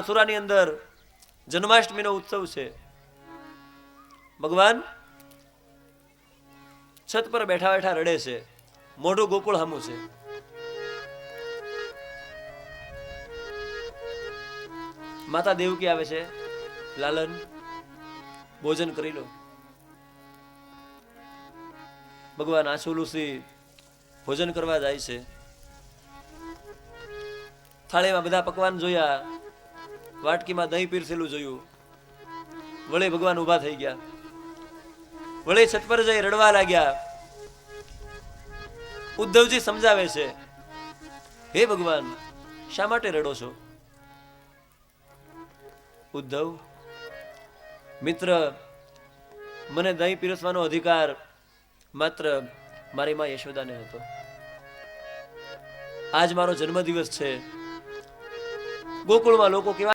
મથુરાની અંદર જન્માષ્ટમીનો ઉત્સવ છે. ભગવાન છત પર બેઠા બેઠા રડે છે. મોઢું ગોકુળ હામું છે. માતા દેવકી આવે છે, લાલન ભોજન કરી લો. ભગવાન આંસુલુસી ભોજન કરવા જાય છે. થાળીમાં બધા પકવાન જોયા, વાટકીમાં દહીં પીરસેલું જોયું. વળી ભગવાન ઊભા થઈ ગયા, વળી છત પર જઈ રડવા લાગ્યા. ઉદ્ધવજી સમજાવે છે, હે ભગવાન, શા માટે રડો છો? ઉદ્ધવ, મિત્ર, મને દહીં પીરસવાનો અધિકાર માત્ર મારી માં યશોદાને હતો. આજ મારો જન્મદિવસ છે. ગોકુળમાં લોકો કેવા